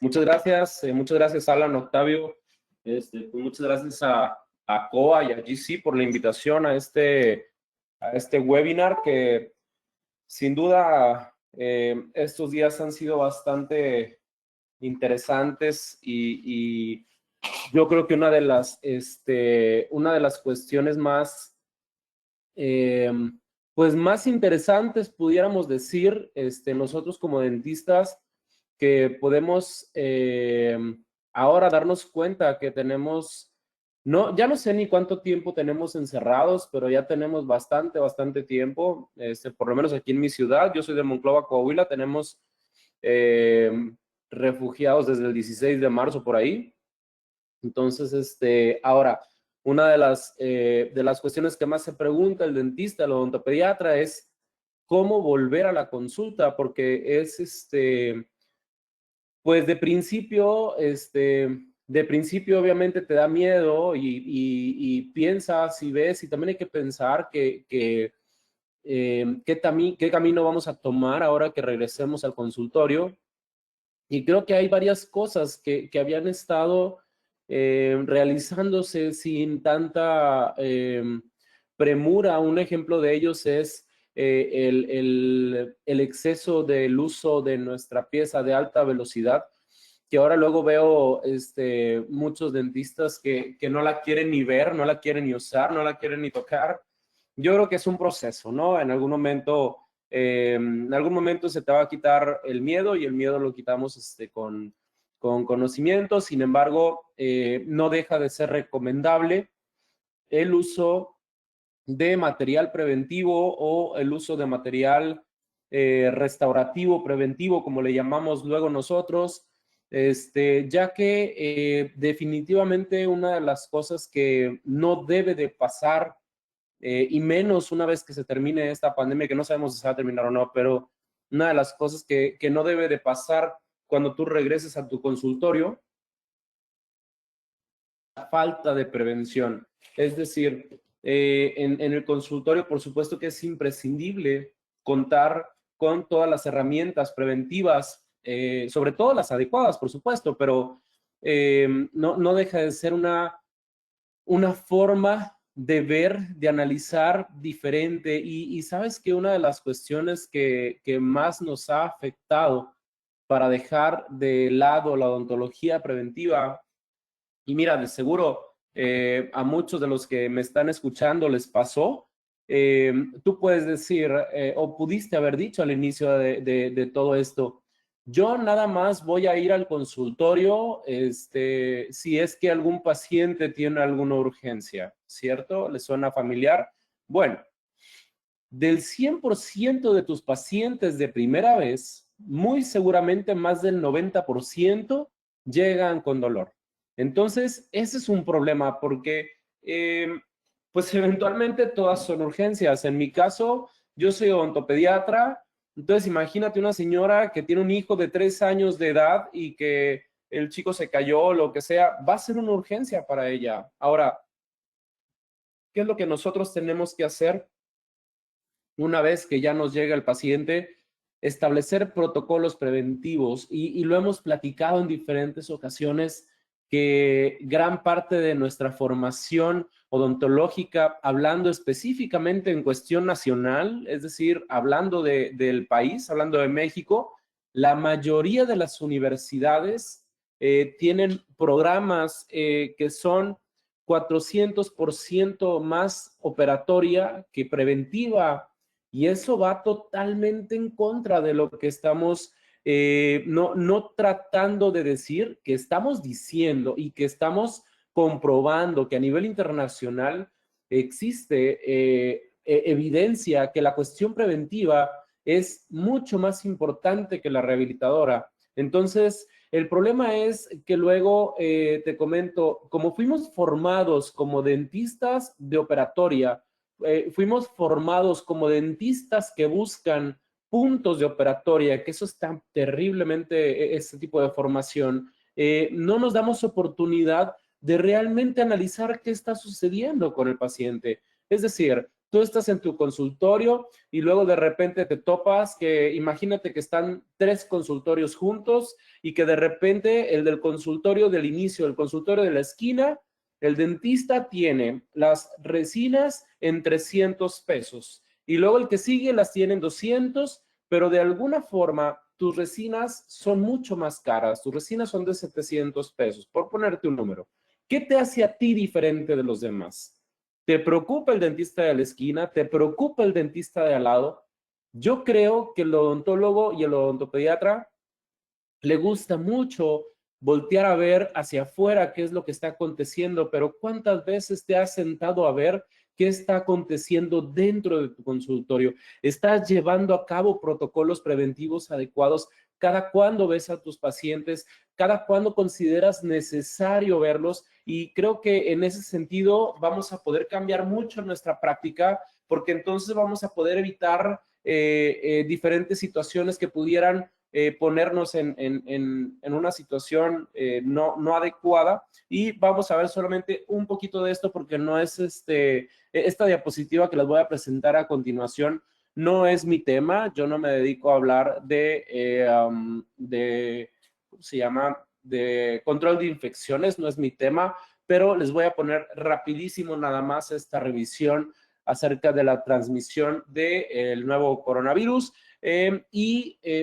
Muchas gracias Alan, Octavio, pues muchas gracias a COA y a GC por la invitación a este webinar que sin duda estos días han sido bastante interesantes y yo creo que una de las cuestiones más pues más interesantes, pudiéramos decir, nosotros como dentistas, que podemos ahora darnos cuenta que tenemos, ya no sé ni cuánto tiempo tenemos encerrados, pero ya tenemos bastante tiempo, por lo menos aquí en mi ciudad. Yo soy de Monclova, Coahuila, tenemos refugiados desde el 16 de marzo por ahí. Entonces, ahora, una de las cuestiones que más se pregunta el dentista, el odontopediatra, es cómo volver a la consulta, porque es, pues de principio obviamente te da miedo y piensas y ves, y también hay que pensar qué camino vamos a tomar ahora que regresemos al consultorio. Y creo que hay varias cosas que habían estado realizándose sin tanta premura. Un ejemplo de ellos es el exceso del uso de nuestra pieza de alta velocidad, que ahora luego veo muchos dentistas que no la quieren ni ver, no la quieren ni usar, no la quieren ni tocar. Yo creo que es un proceso, ¿no? En algún momento se te va a quitar el miedo y el miedo lo quitamos con conocimiento. Sin embargo, no deja de ser recomendable el uso de material preventivo o el uso de material restaurativo preventivo, como le llamamos luego nosotros, ya que definitivamente una de las cosas que no debe de pasar, y menos una vez que se termine esta pandemia, que no sabemos si se va a terminar o no, pero una de las cosas que no debe de pasar cuando tú regreses a tu consultorio, la falta de prevención. Es decir, en el consultorio, por supuesto que es imprescindible contar con todas las herramientas preventivas, sobre todo las adecuadas, por supuesto, pero no deja de ser una forma de ver, de analizar diferente. Y sabes que una de las cuestiones que más nos ha afectado para dejar de lado la odontología preventiva, y mira, de seguro a muchos de los que me están escuchando les pasó, tú puedes decir, o pudiste haber dicho al inicio de todo esto, yo nada más voy a ir al consultorio si es que algún paciente tiene alguna urgencia, ¿cierto? ¿Le suena familiar? Bueno, del 100% de tus pacientes de primera vez, muy seguramente más del 90% llegan con dolor. Entonces, ese es un problema porque, pues eventualmente todas son urgencias. En mi caso, yo soy odontopediatra. Entonces, imagínate una señora que tiene un hijo de 3 años de edad y que el chico se cayó o lo que sea, va a ser una urgencia para ella. Ahora, ¿qué es lo que nosotros tenemos que hacer una vez que ya nos llega el paciente? Establecer protocolos preventivos y lo hemos platicado en diferentes ocasiones, que gran parte de nuestra formación odontológica, hablando específicamente en cuestión nacional, es decir, hablando del país, hablando de México, la mayoría de las universidades tienen programas que son 400% más operatoria que preventiva, y eso va totalmente en contra de lo que estamos no tratando de decir, que estamos diciendo y que estamos comprobando que a nivel internacional existe evidencia que la cuestión preventiva es mucho más importante que la rehabilitadora. Entonces, el problema es que luego, te comento, como fuimos formados como dentistas de operatoria, fuimos formados como dentistas que buscan puntos de operatoria, que eso está terriblemente, ese tipo de formación, no nos damos oportunidad de realmente analizar qué está sucediendo con el paciente. Es decir, tú estás en tu consultorio y luego de repente te topas que, imagínate que están 3 consultorios juntos y que de repente el del consultorio del inicio, el consultorio de la esquina, el dentista tiene las resinas en 300 pesos y luego el que sigue las tiene en 200, pero de alguna forma tus resinas son mucho más caras, tus resinas son de 700 pesos, por ponerte un número. ¿Qué te hace a ti diferente de los demás? ¿Te preocupa el dentista de la esquina? ¿Te preocupa el dentista de al lado? Yo creo que el odontólogo y el odontopediatra le gusta mucho voltear a ver hacia afuera qué es lo que está aconteciendo, pero ¿cuántas veces te has sentado a ver qué está aconteciendo dentro de tu consultorio? ¿Estás llevando a cabo protocolos preventivos adecuados? ¿Cada cuándo ves a tus pacientes? ¿Cada cuándo consideras necesario verlos? Y creo que en ese sentido vamos a poder cambiar mucho nuestra práctica, porque entonces vamos a poder evitar diferentes situaciones que pudieran ponernos en una situación no adecuada, y vamos a ver solamente un poquito de esto porque no es esta diapositiva que les voy a presentar a continuación, no es mi tema. Yo no me dedico a hablar ¿cómo se llama? De control de infecciones, no es mi tema, pero les voy a poner rapidísimo nada más esta revisión acerca de la transmisión del nuevo coronavirus.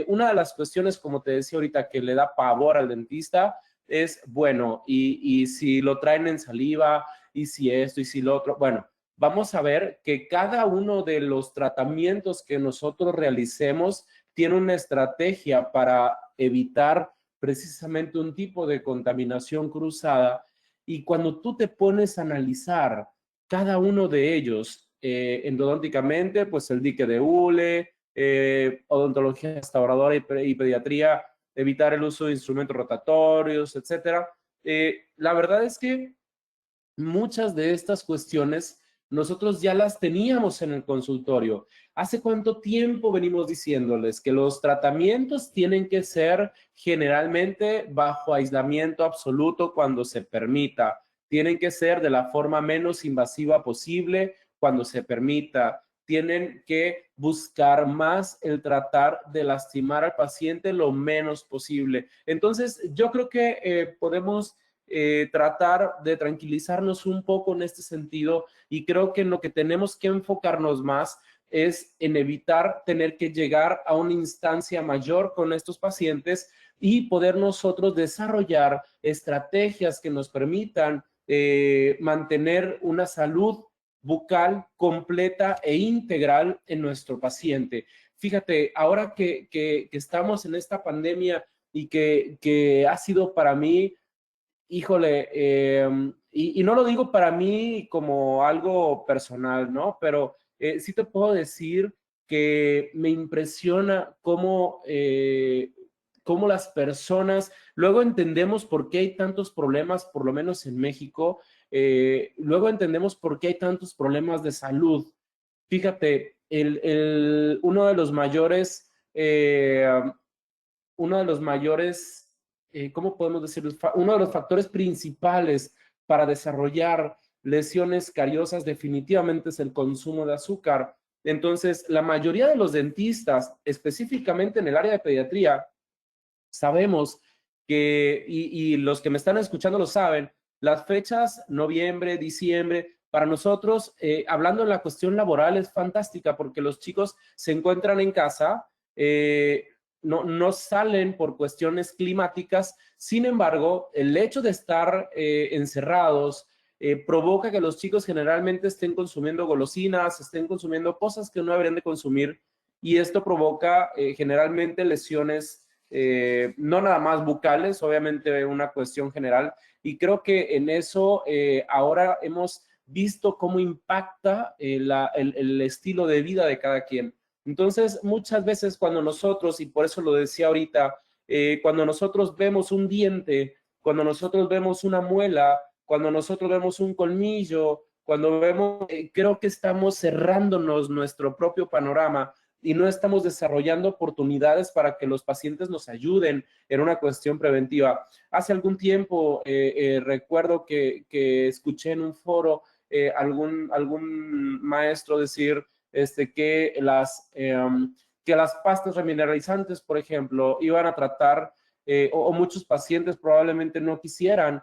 Una de las cuestiones, como te decía ahorita, que le da pavor al dentista es, bueno, y si lo traen en saliva, y si esto, y si lo otro. Bueno, vamos a ver que cada uno de los tratamientos que nosotros realicemos tiene una estrategia para evitar precisamente un tipo de contaminación cruzada. Y cuando tú te pones a analizar cada uno de ellos, endodónticamente, pues el dique de hule, odontología restauradora y pediatría, evitar el uso de instrumentos rotatorios, etcétera. La verdad es que muchas de estas cuestiones nosotros ya las teníamos en el consultorio. ¿Hace cuánto tiempo venimos diciéndoles que los tratamientos tienen que ser generalmente bajo aislamiento absoluto cuando se permita? Tienen que ser de la forma menos invasiva posible cuando se permita. Tienen que buscar más el tratar de lastimar al paciente lo menos posible. Entonces, yo creo que podemos tratar de tranquilizarnos un poco en este sentido, y creo que en lo que tenemos que enfocarnos más es en evitar tener que llegar a una instancia mayor con estos pacientes y poder nosotros desarrollar estrategias que nos permitan mantener una salud bucal completa e integral en nuestro paciente. Fíjate, ahora que estamos en esta pandemia y que ha sido para mí, híjole, y no lo digo para mí como algo personal, ¿no? Pero sí te puedo decir que me impresiona cómo las personas, luego entendemos por qué hay tantos problemas, por lo menos en México, luego entendemos por qué hay tantos problemas de salud. Fíjate, uno de los mayores, ¿cómo podemos decirlo? Uno de los factores principales para desarrollar lesiones cariosas definitivamente es el consumo de azúcar. Entonces, la mayoría de los dentistas, específicamente en el área de pediatría, sabemos y los que me están escuchando lo saben, las fechas noviembre, diciembre, para nosotros, hablando de la cuestión laboral, es fantástica porque los chicos se encuentran en casa, no salen por cuestiones climáticas. Sin embargo, el hecho de estar encerrados provoca que los chicos generalmente estén consumiendo golosinas, estén consumiendo cosas que no deberían de consumir, y esto provoca generalmente lesiones, no nada más bucales, obviamente una cuestión general, y creo que en eso ahora hemos visto cómo impacta el estilo de vida de cada quien. Entonces, muchas veces cuando nosotros, y por eso lo decía ahorita, cuando nosotros vemos un diente, cuando nosotros vemos una muela, cuando nosotros vemos un colmillo, cuando vemos, creo que estamos cerrándonos nuestro propio panorama y no estamos desarrollando oportunidades para que los pacientes nos ayuden en una cuestión preventiva. Hace algún tiempo recuerdo que escuché en un foro algún maestro decir que las pastas remineralizantes, por ejemplo, iban a tratar, o muchos pacientes probablemente no quisieran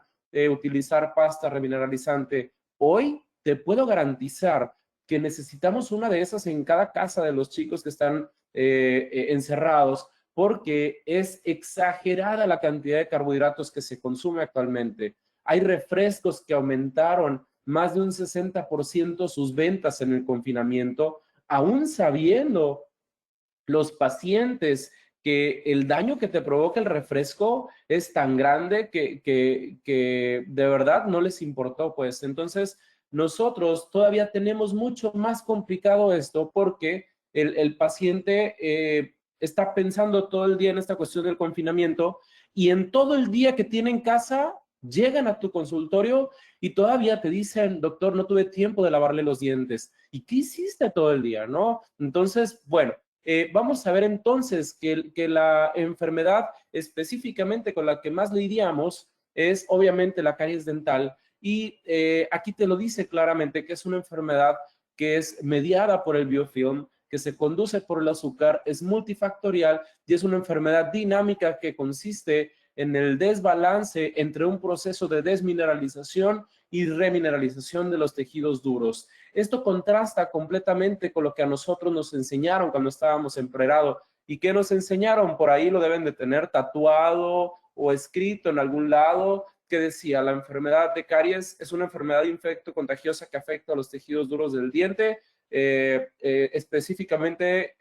utilizar pasta remineralizante. Hoy te puedo garantizar que necesitamos una de esas en cada casa de los chicos que están encerrados, porque es exagerada la cantidad de carbohidratos que se consume actualmente. Hay refrescos que aumentaron más de un 60% sus ventas en el confinamiento, aún sabiendo los pacientes que el daño que te provoca el refresco es tan grande que de verdad no les importó, pues. Entonces, nosotros todavía tenemos mucho más complicado esto porque el paciente está pensando todo el día en esta cuestión del confinamiento y en todo el día que tiene en casa, llegan a tu consultorio y todavía te dicen, doctor, no tuve tiempo de lavarle los dientes. ¿Y qué hiciste todo el día, no? Entonces, bueno, vamos a ver entonces que la enfermedad específicamente con la que más lidiamos es obviamente la caries dental y aquí te lo dice claramente que es una enfermedad que es mediada por el biofilm, que se conduce por el azúcar, es multifactorial y es una enfermedad dinámica que consiste en el desbalance entre un proceso de desmineralización y remineralización de los tejidos duros. Esto contrasta completamente con lo que a nosotros nos enseñaron cuando estábamos en pregrado. ¿Y qué nos enseñaron? Por ahí lo deben de tener tatuado o escrito en algún lado, que decía, la enfermedad de caries es una enfermedad infecto-contagiosa que afecta a los tejidos duros del diente, específicamente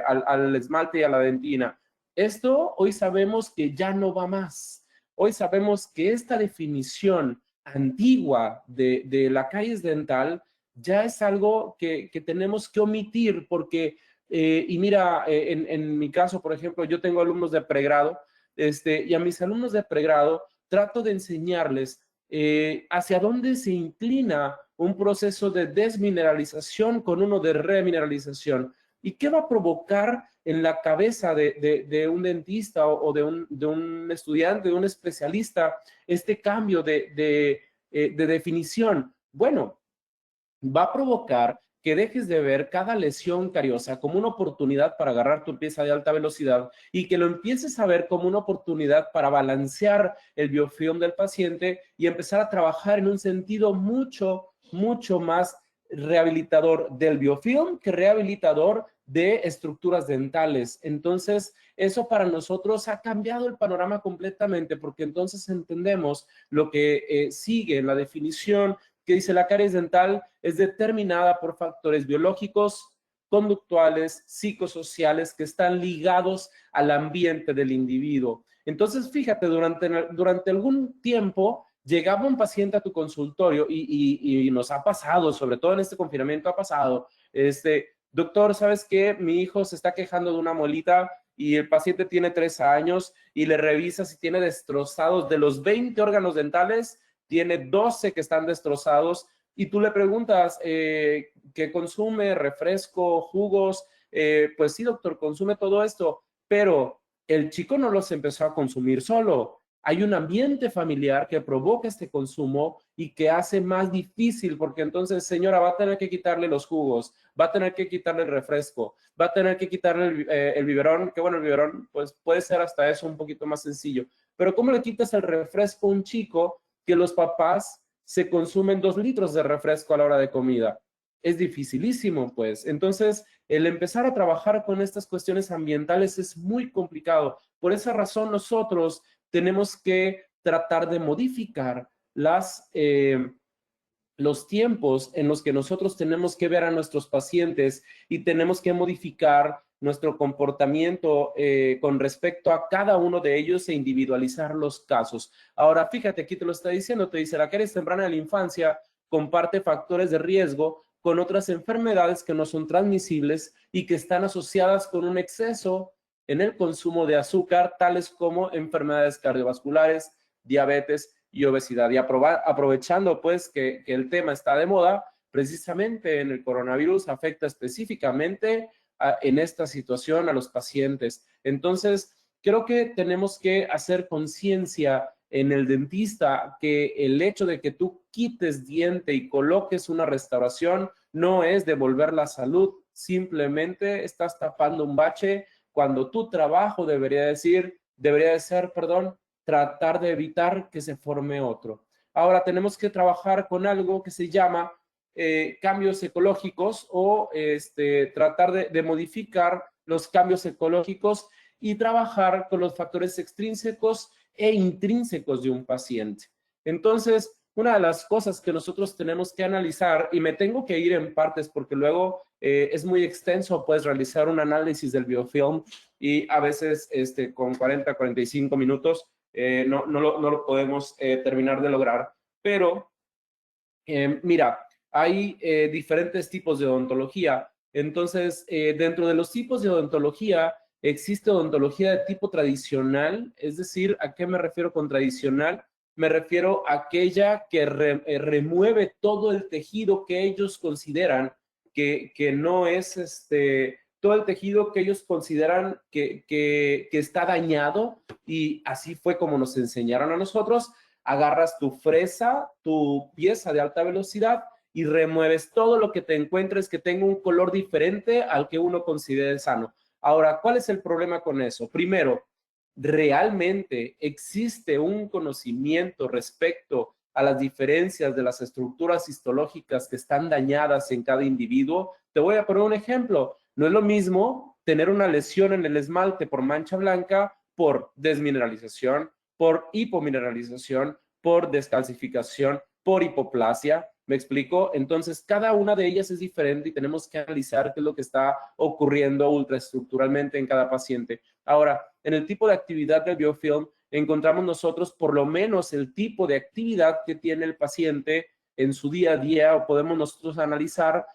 al esmalte y a la dentina. Esto hoy sabemos que ya no va más. Hoy sabemos que esta definición antigua de la caries dental ya es algo que tenemos que omitir porque, y mira, en mi caso, por ejemplo, yo tengo alumnos de pregrado, y a mis alumnos de pregrado trato de enseñarles hacia dónde se inclina un proceso de desmineralización con uno de remineralización y qué va a provocar en la cabeza de un dentista o de un estudiante, de un especialista, este cambio de definición. Bueno, va a provocar que dejes de ver cada lesión cariosa como una oportunidad para agarrar tu pieza de alta velocidad y que lo empieces a ver como una oportunidad para balancear el biofilm del paciente y empezar a trabajar en un sentido mucho más rehabilitador del biofilm que rehabilitador de estructuras dentales. Entonces, eso para nosotros ha cambiado el panorama completamente porque entonces entendemos lo que sigue en la definición que dice la caries dental es determinada por factores biológicos, conductuales, psicosociales que están ligados al ambiente del individuo. Entonces, fíjate, durante algún tiempo llegaba un paciente a tu consultorio y nos ha pasado, sobre todo en este confinamiento ha pasado, doctor, ¿sabes qué? Mi hijo se está quejando de una muelita y el paciente tiene 3 años y le revisa si tiene destrozados de los 20 órganos dentales, tiene 12 que están destrozados y tú le preguntas ¿qué consume? ¿Refresco? ¿Jugos? Pues sí, doctor, consume todo esto, pero el chico no los empezó a consumir solo. Hay un ambiente familiar que provoca este consumo y que hace más difícil, porque entonces, señora, va a tener que quitarle los jugos, va a tener que quitarle el refresco, va a tener que quitarle el biberón, que bueno, el biberón pues puede ser hasta eso un poquito más sencillo, pero ¿cómo le quitas el refresco a un chico que los papás se consumen 2 litros de refresco a la hora de comida? Es dificilísimo, pues. Entonces, el empezar a trabajar con estas cuestiones ambientales es muy complicado. Por esa razón, nosotros tenemos que tratar de modificar los tiempos en los que nosotros tenemos que ver a nuestros pacientes y tenemos que modificar nuestro comportamiento con respecto a cada uno de ellos e individualizar los casos. Ahora, fíjate, aquí te lo está diciendo, te dice, la caries temprana de la infancia comparte factores de riesgo con otras enfermedades que no son transmisibles y que están asociadas con un exceso en el consumo de azúcar, tales como enfermedades cardiovasculares, diabetes y obesidad. Y aprovechando pues que el tema está de moda, precisamente en el coronavirus afecta específicamente en esta situación a los pacientes. Entonces, creo que tenemos que hacer conciencia en el dentista que el hecho de que tú quites diente y coloques una restauración no es devolver la salud, simplemente estás tapando un bache cuando tu trabajo debería de ser, tratar de evitar que se forme otro. Ahora tenemos que trabajar con algo que se llama cambios ecológicos o tratar de modificar los cambios ecológicos y trabajar con los factores extrínsecos e intrínsecos de un paciente. Entonces, una de las cosas que nosotros tenemos que analizar, y me tengo que ir en partes porque luego es muy extenso, pues realizar un análisis del biofilm y a veces con 40, 45 minutos no lo podemos terminar de lograr. Pero, mira, hay diferentes tipos de odontología. Entonces, dentro de los tipos de odontología, existe odontología de tipo tradicional, es decir, ¿a qué me refiero con tradicional? Me refiero a aquella que remueve todo el tejido que ellos consideran que no es todo el tejido que ellos consideran que está dañado, y así fue como nos enseñaron a nosotros. Agarras tu fresa, tu pieza de alta velocidad y remueves todo lo que te encuentres que tenga un color diferente al que uno considere sano. Ahora, ¿cuál es el problema con eso? Primero, ¿realmente existe un conocimiento respecto a las diferencias de las estructuras histológicas que están dañadas en cada individuo? Te voy a poner un ejemplo. No es lo mismo tener una lesión en el esmalte por mancha blanca, por desmineralización, por hipomineralización, por descalcificación, por hipoplasia. ¿Me explico? Entonces, cada una de ellas es diferente y tenemos que analizar qué es lo que está ocurriendo ultraestructuralmente en cada paciente. Ahora, en el tipo de actividad del biofilm, encontramos nosotros por lo menos el tipo de actividad que tiene el paciente en su día a día, o podemos nosotros analizar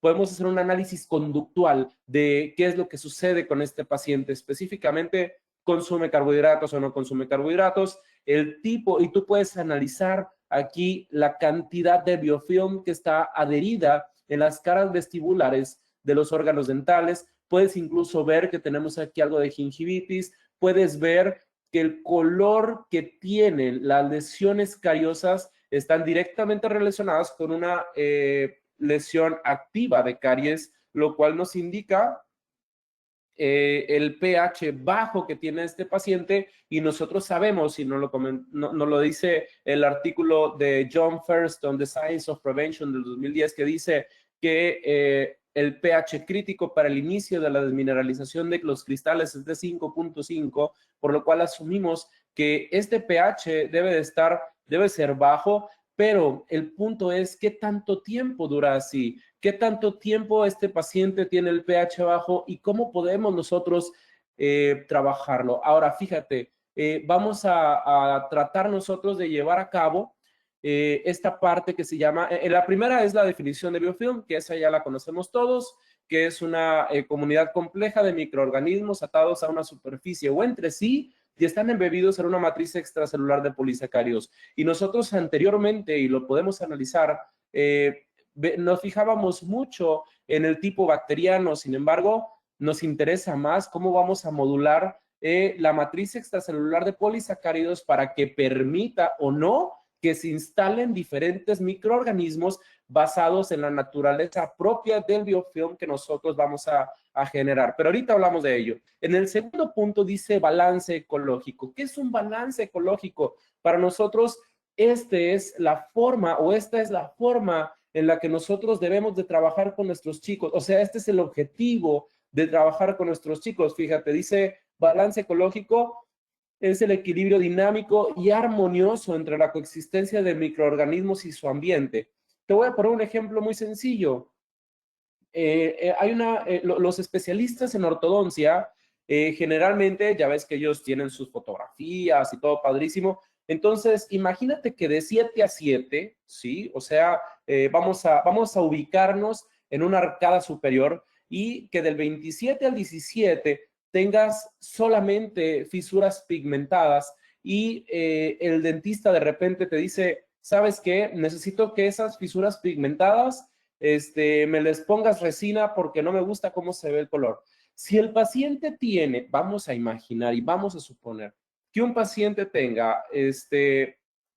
podemos hacer un análisis conductual de qué es lo que sucede con este paciente específicamente. ¿Consume carbohidratos o no consume carbohidratos? El tipo, y tú puedes analizar aquí la cantidad de biofilm que está adherida en las caras vestibulares de los órganos dentales. Puedes incluso ver que tenemos aquí algo de gingivitis. Puedes ver que el color que tienen las lesiones cariosas están directamente relacionadas con una lesión activa de caries, lo cual nos indica el pH bajo que tiene este paciente, y nosotros sabemos, y nos lo dice el artículo de John Firestone, The Science of Prevention del 2010, que dice que el pH crítico para el inicio de la desmineralización de los cristales es de 5.5, por lo cual asumimos que este pH debe ser bajo, pero el punto es qué tanto tiempo dura así. ¿Qué tanto tiempo este paciente tiene el pH bajo y cómo podemos nosotros trabajarlo? Ahora, fíjate, vamos a tratar nosotros de llevar a cabo esta parte que se llama, la primera es la definición de biofilm, que esa ya la conocemos todos, que es una comunidad compleja de microorganismos atados a una superficie o entre sí y están embebidos en una matriz extracelular de polisacáridos. Y nosotros anteriormente, y lo podemos analizar, nos fijábamos mucho en el tipo bacteriano. Sin embargo, nos interesa más cómo vamos a modular la matriz extracelular de polisacáridos para que permita o no que se instalen diferentes microorganismos basados en la naturaleza propia del biofilm que nosotros vamos a generar. Pero ahorita hablamos de ello. En el segundo punto dice balance ecológico. ¿Qué es un balance ecológico? Para nosotros, esta es la forma en la que nosotros debemos de trabajar con nuestros chicos. O sea, este es el objetivo de trabajar con nuestros chicos. Fíjate, dice balance ecológico es el equilibrio dinámico y armonioso entre la coexistencia de microorganismos y su ambiente. Te voy a poner un ejemplo muy sencillo. Los especialistas en ortodoncia, generalmente, ya ves que ellos tienen sus fotografías y todo padrísimo. Entonces, imagínate que de 7 a 7, ¿sí? O sea, vamos a ubicarnos en una arcada superior y que del 27 al 17 tengas solamente fisuras pigmentadas y el dentista de repente te dice, ¿sabes qué? Necesito que esas fisuras pigmentadas me les pongas resina porque no me gusta cómo se ve el color. Si el paciente tiene, vamos a imaginar y vamos a suponer que un paciente tenga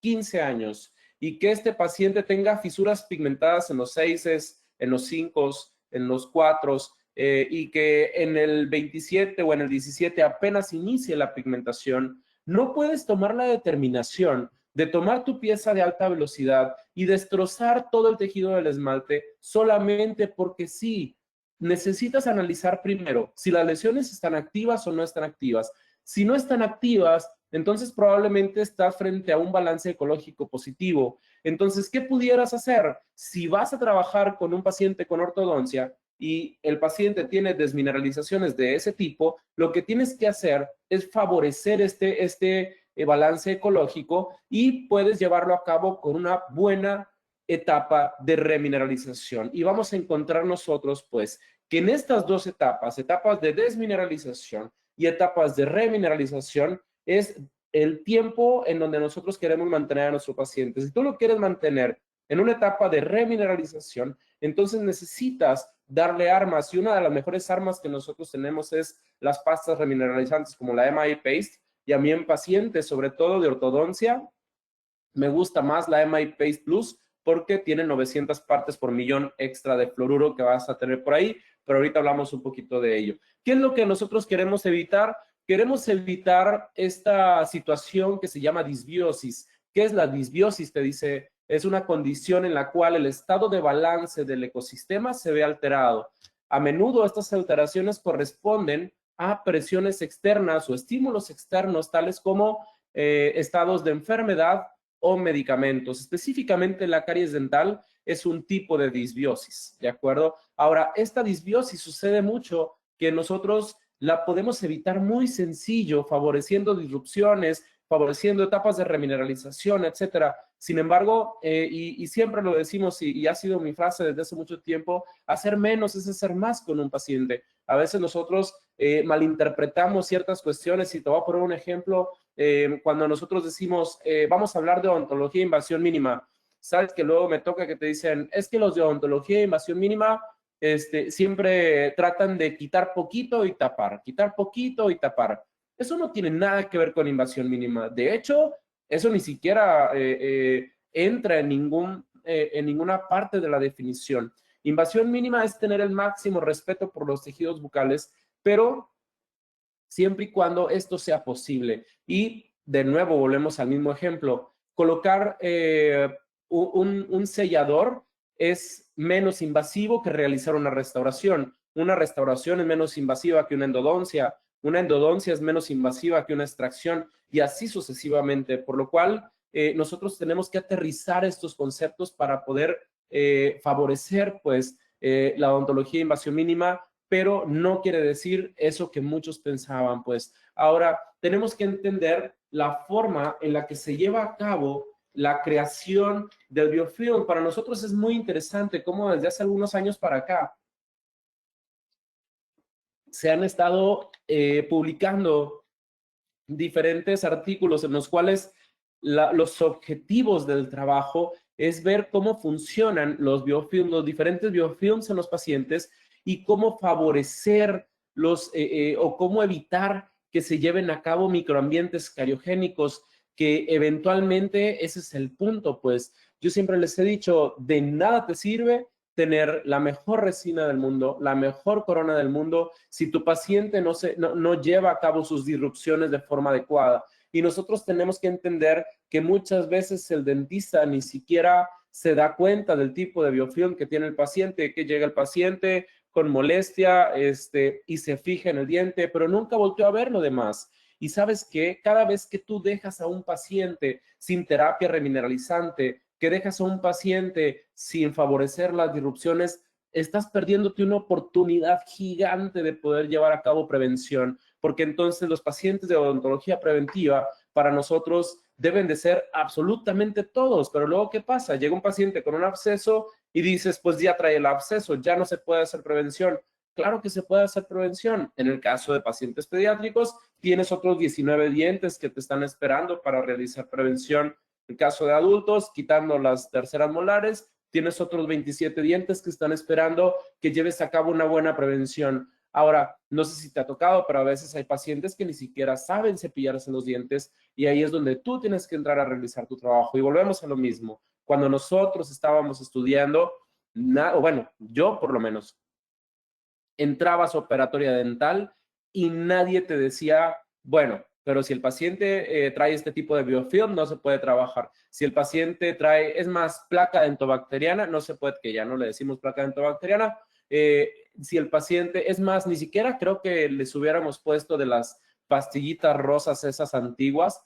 15 años y que este paciente tenga fisuras pigmentadas en los 6, en los 5, en los 4, y que en el 27 o en el 17 apenas inicie la pigmentación, no puedes tomar la determinación de tomar tu pieza de alta velocidad y destrozar todo el tejido del esmalte solamente porque sí. Necesitas analizar primero si las lesiones están activas o no están activas. Si no están activas, entonces probablemente estás frente a un balance ecológico positivo. Entonces, ¿qué pudieras hacer? Si vas a trabajar con un paciente con ortodoncia y el paciente tiene desmineralizaciones de ese tipo, lo que tienes que hacer es favorecer este balance ecológico y puedes llevarlo a cabo con una buena etapa de remineralización. Y vamos a encontrar nosotros, pues, que en estas dos etapas, etapas de desmineralización y etapas de remineralización, es el tiempo en donde nosotros queremos mantener a nuestro paciente. Si tú lo quieres mantener en una etapa de remineralización, entonces necesitas darle armas, y una de las mejores armas que nosotros tenemos es las pastas remineralizantes como la MI Paste, y a mí en pacientes, sobre todo de ortodoncia, me gusta más la MI Paste Plus porque tiene 900 partes por millón extra de fluoruro que vas a tener por ahí, pero ahorita hablamos un poquito de ello. ¿Qué es lo que nosotros queremos evitar? Queremos evitar esta situación que se llama disbiosis. ¿Qué es la disbiosis? Te dice, es una condición en la cual el estado de balance del ecosistema se ve alterado. A menudo estas alteraciones corresponden a presiones externas o estímulos externos, tales como estados de enfermedad o medicamentos. Específicamente la caries dental es un tipo de disbiosis, ¿de acuerdo? Ahora, esta disbiosis sucede mucho que nosotros la podemos evitar muy sencillo, favoreciendo disrupciones, favoreciendo etapas de remineralización, etcétera. Sin embargo, y siempre lo decimos, y ha sido mi frase desde hace mucho tiempo, hacer menos es hacer más con un paciente. A veces nosotros malinterpretamos ciertas cuestiones, y te voy a poner un ejemplo. Cuando nosotros decimos, vamos a hablar de odontología e invasión mínima, sabes que luego me toca que te dicen, es que los de odontología e invasión mínima siempre tratan de quitar poquito y tapar, quitar poquito y tapar. Eso no tiene nada que ver con invasión mínima. De hecho, eso ni siquiera entra en ninguna parte de la definición. Invasión mínima es tener el máximo respeto por los tejidos bucales, pero siempre y cuando esto sea posible. Y de nuevo volvemos al mismo ejemplo. Colocar un sellador es menos invasivo que realizar una restauración. Una restauración es menos invasiva que una endodoncia es menos invasiva que una extracción, y así sucesivamente, por lo cual nosotros tenemos que aterrizar estos conceptos para poder favorecer pues la odontología de invasión mínima, pero no quiere decir eso que muchos pensaban. Pues ahora tenemos que entender la forma en la que se lleva a cabo la creación del biofilm. Para nosotros es muy interesante cómo desde hace algunos años para acá se han estado publicando diferentes artículos en los cuales los objetivos del trabajo es ver cómo funcionan los biofilms, los diferentes biofilms en los pacientes, y cómo favorecer o cómo evitar que se lleven a cabo microambientes cariogénicos, que eventualmente ese es el punto. Pues yo siempre les he dicho, de nada te sirve tener la mejor resina del mundo, la mejor corona del mundo, si tu paciente no lleva a cabo sus disrupciones de forma adecuada. Y nosotros tenemos que entender que muchas veces el dentista ni siquiera se da cuenta del tipo de biofilm que tiene el paciente, que llega el paciente con molestia y se fija en el diente, pero nunca volteó a ver lo demás. Y sabes que cada vez que tú dejas a un paciente sin terapia remineralizante, que dejas a un paciente sin favorecer las disrupciones, estás perdiéndote una oportunidad gigante de poder llevar a cabo prevención, porque entonces los pacientes de odontología preventiva para nosotros deben de ser absolutamente todos. Pero luego, ¿qué pasa? Llega un paciente con un absceso y dices, pues ya trae el absceso, ya no se puede hacer prevención. Claro que se puede hacer prevención. En el caso de pacientes pediátricos, tienes otros 19 dientes que te están esperando para realizar prevención. En el caso de adultos, quitando las terceras molares, tienes otros 27 dientes que están esperando que lleves a cabo una buena prevención. Ahora, no sé si te ha tocado, pero a veces hay pacientes que ni siquiera saben cepillarse los dientes y ahí es donde tú tienes que entrar a realizar tu trabajo. Y volvemos a lo mismo. Cuando nosotros estábamos estudiando, o bueno, yo por lo menos, entrabas a operatoria dental y nadie te decía, bueno, pero si el paciente trae este tipo de biofilm, no se puede trabajar. Si el paciente trae, es más, placa dentobacteriana, no se puede, que ya no le decimos placa dentobacteriana. Si el paciente, es más, ni siquiera creo que les hubiéramos puesto de las pastillitas rosas esas antiguas.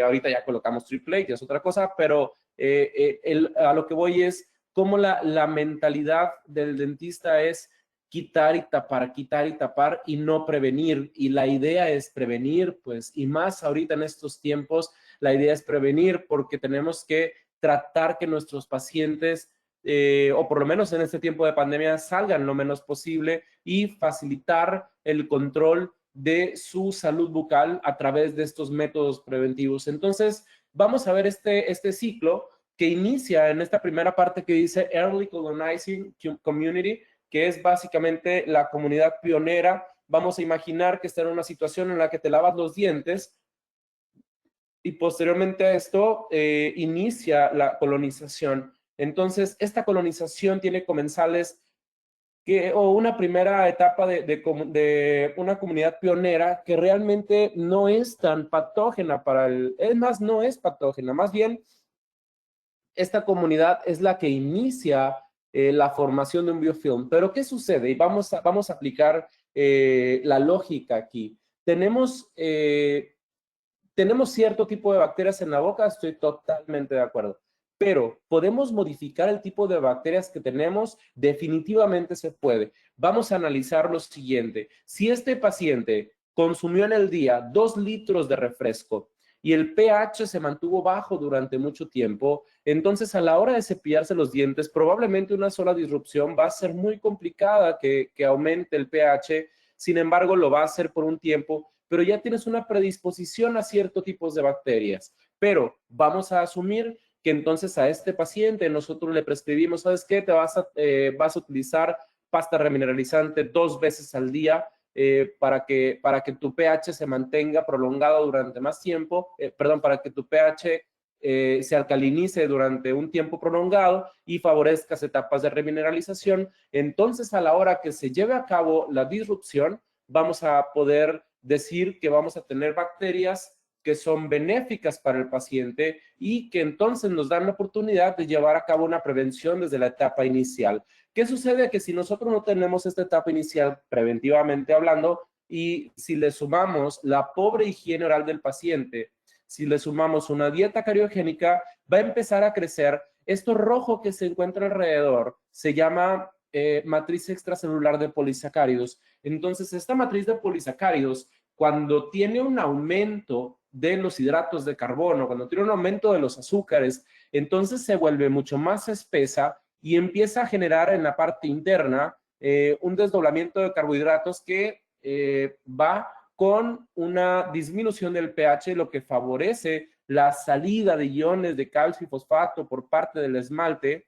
Ahorita ya colocamos triple, que es otra cosa, pero a lo que voy es cómo la mentalidad del dentista es quitar y tapar y no prevenir. Y la idea es prevenir, pues, y más ahorita en estos tiempos, la idea es prevenir porque tenemos que tratar que nuestros pacientes, o por lo menos en este tiempo de pandemia, salgan lo menos posible y facilitar el control de su salud bucal a través de estos métodos preventivos. Entonces, vamos a ver este ciclo que inicia en esta primera parte que dice Early Colonizing Community, que es básicamente la comunidad pionera. Vamos a imaginar que está en una situación en la que te lavas los dientes y posteriormente a esto inicia la colonización. Entonces, esta colonización tiene comensales o una primera etapa de una comunidad pionera que realmente no es tan patógena es más, no es patógena, más bien esta comunidad es la que inicia la formación de un biofilm. Pero ¿qué sucede? Y vamos a aplicar la lógica aquí. Tenemos cierto tipo de bacterias en la boca, estoy totalmente de acuerdo. Pero ¿podemos modificar el tipo de bacterias que tenemos? Definitivamente se puede. Vamos a analizar lo siguiente. Si este paciente consumió en el día 2 litros de refresco y el pH se mantuvo bajo durante mucho tiempo, entonces a la hora de cepillarse los dientes, probablemente una sola disrupción va a ser muy complicada que aumente el pH. Sin embargo, lo va a hacer por un tiempo, pero ya tienes una predisposición a ciertos tipos de bacterias. Pero vamos a asumir que entonces a este paciente nosotros le prescribimos, ¿sabes qué? Vas a utilizar pasta remineralizante 2 veces al día para que tu pH se mantenga prolongado durante más tiempo, para que tu pH se alcalinice durante un tiempo prolongado y favorezcas etapas de remineralización. Entonces, a la hora que se lleve a cabo la disrupción, vamos a poder decir que vamos a tener bacterias que son benéficas para el paciente y que entonces nos dan la oportunidad de llevar a cabo una prevención desde la etapa inicial. ¿Qué sucede? Que si nosotros no tenemos esta etapa inicial preventivamente hablando y si le sumamos la pobre higiene oral del paciente, si le sumamos una dieta cariogénica, va a empezar a crecer. Esto rojo que se encuentra alrededor se llama matriz extracelular de polisacáridos. Entonces, esta matriz de polisacáridos, cuando tiene un aumento de los hidratos de carbono, cuando tiene un aumento de los azúcares, entonces se vuelve mucho más espesa y empieza a generar en la parte interna un desdoblamiento de carbohidratos que va con una disminución del pH, lo que favorece la salida de iones de calcio y fosfato por parte del esmalte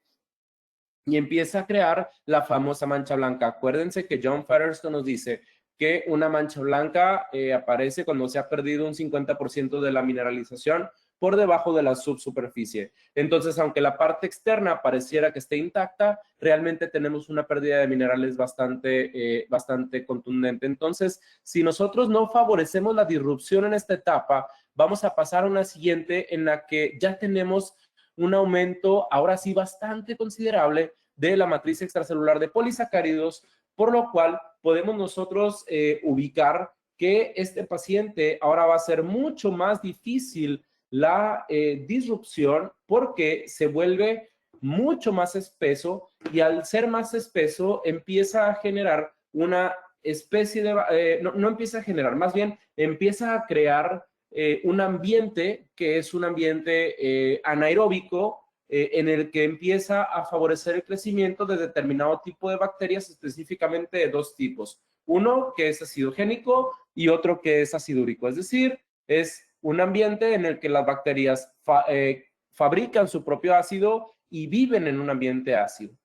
y empieza a crear la famosa mancha blanca. Acuérdense que John Featherstone nos dice que una mancha blanca aparece cuando se ha perdido un 50% de la mineralización por debajo de la subsuperficie. Entonces, aunque la parte externa pareciera que esté intacta, realmente tenemos una pérdida de minerales bastante contundente. Entonces, si nosotros no favorecemos la disrupción en esta etapa, vamos a pasar a una siguiente en la que ya tenemos un aumento, ahora sí, bastante considerable de la matriz extracelular de polisacáridos, por lo cual podemos nosotros ubicar que este paciente ahora va a ser mucho más difícil la disrupción porque se vuelve mucho más espeso y al ser más espeso empieza a generar una especie de, no empieza a generar, más bien empieza a crear un ambiente que es un ambiente anaeróbico en el que empieza a favorecer el crecimiento de determinado tipo de bacterias, específicamente de 2 tipos. Uno que es acidogénico y otro que es acidúrico, es decir, es un ambiente en el que las bacterias fabrican su propio ácido y viven en un ambiente ácido.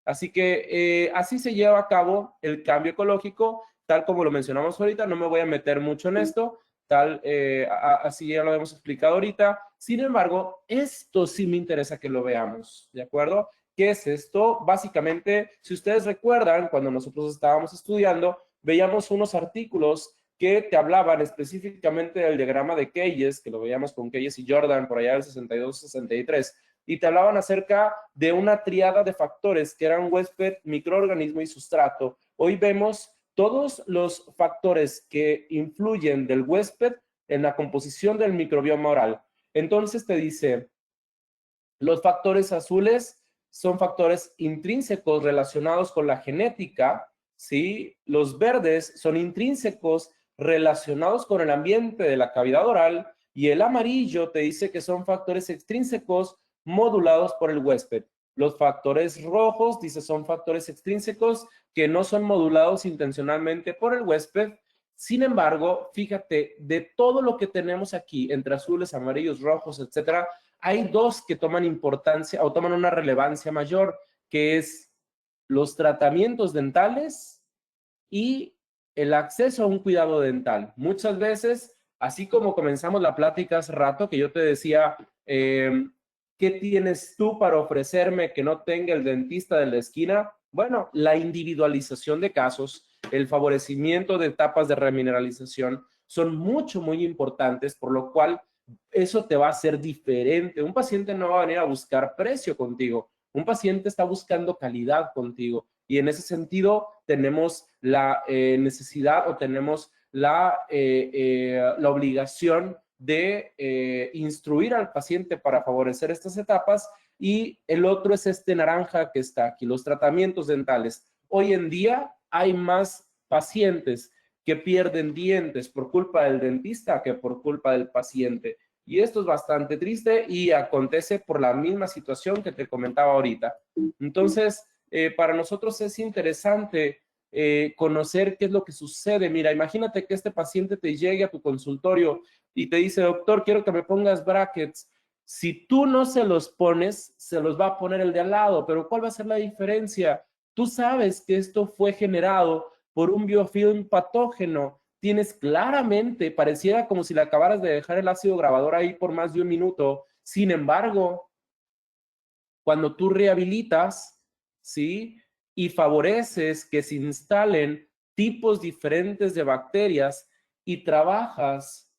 Así que así se lleva a cabo el cambio ecológico tal como lo mencionamos ahorita, no me voy a meter mucho en esto, así ya lo hemos explicado ahorita. Sin embargo, esto sí me interesa que lo veamos, ¿de acuerdo? ¿Qué es esto? Básicamente, si ustedes recuerdan, cuando nosotros estábamos estudiando, veíamos unos artículos que te hablaban específicamente del diagrama de Keyes, que lo veíamos con Keyes y Jordan por allá del 62-63, y te hablaban acerca de una triada de factores que eran huésped, microorganismo y sustrato. Hoy vemos todos los factores que influyen del huésped en la composición del microbioma oral. Entonces te dice, los factores azules son factores intrínsecos relacionados con la genética, ¿sí? Los verdes son intrínsecos relacionados con el ambiente de la cavidad oral y el amarillo te dice que son factores extrínsecos modulados por el huésped. Los factores rojos, dice, son factores extrínsecos que no son modulados intencionalmente por el huésped. Sin embargo, fíjate, de todo lo que tenemos aquí, entre azules, amarillos, rojos, etcétera, hay dos que toman importancia o toman una relevancia mayor, que es los tratamientos dentales y el acceso a un cuidado dental. Muchas veces, así como comenzamos la plática hace rato, que yo te decía, ¿qué tienes tú para ofrecerme que no tenga el dentista de la esquina? Bueno, la individualización de casos, el favorecimiento de etapas de remineralización son muy importantes, por lo cual eso te va a hacer diferente. Un paciente no va a venir a buscar precio contigo. Un paciente está buscando calidad contigo. Y en ese sentido tenemos la necesidad o tenemos la obligación de instruir al paciente para favorecer estas etapas. Y el otro es este naranja que está aquí, los tratamientos dentales. Hoy en día hay más pacientes que pierden dientes por culpa del dentista que por culpa del paciente. Y esto es bastante triste y acontece por la misma situación que te comentaba ahorita. Entonces, para nosotros es interesante conocer qué es lo que sucede. Mira, imagínate que este paciente te llegue a tu consultorio y te dice, doctor, quiero que me pongas brackets. Si tú no se los pones, se los va a poner el de al lado, pero ¿cuál va a ser la diferencia? Tú sabes que esto fue generado por un biofilm patógeno. Tienes claramente, pareciera como si le acabaras de dejar el ácido grabador ahí por más de un minuto. Sin embargo, cuando tú rehabilitas, ¿sí? Y favoreces que se instalen tipos diferentes de bacterias y trabajas,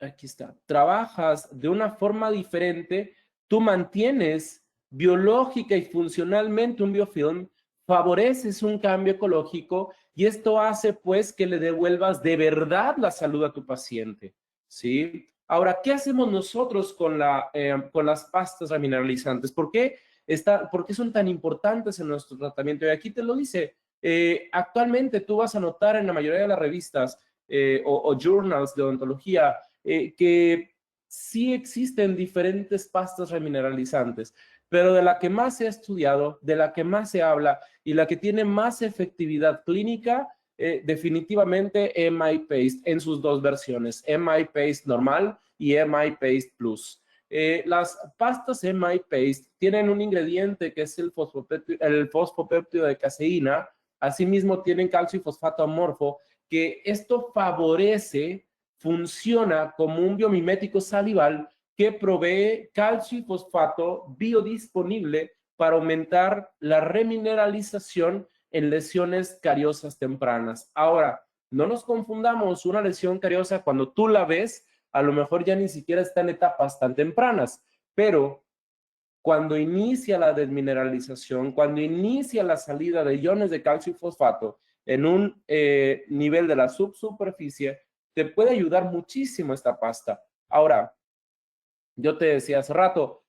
aquí está, trabajas de una forma diferente, tú mantienes biológica y funcionalmente un biofilm, favoreces un cambio ecológico y esto hace pues que le devuelvas de verdad la salud a tu paciente, ¿sí? Ahora, ¿qué hacemos nosotros con las pastas remineralizantes? ¿Por qué son tan importantes en nuestro tratamiento? Y aquí te lo dice, actualmente tú vas a notar en la mayoría de las revistas o journals de odontología que sí existen diferentes pastas remineralizantes, pero de la que más se ha estudiado, de la que más se habla y la que tiene más efectividad clínica, definitivamente MI Paste en sus dos versiones, MI Paste normal y MI Paste Plus. Las pastas MI Paste tienen un ingrediente que es el fosfopéptido de caseína, asimismo tienen calcio y fosfato amorfo, que esto funciona como un biomimético salival que provee calcio y fosfato biodisponible para aumentar la remineralización en lesiones cariosas tempranas. Ahora, no nos confundamos, una lesión cariosa cuando tú la ves, a lo mejor ya ni siquiera está en etapas tan tempranas, pero cuando inicia la desmineralización, cuando inicia la salida de iones de calcio y fosfato en un nivel de la subsuperficie, te puede ayudar muchísimo esta pasta. Ahora, yo te decía hace rato,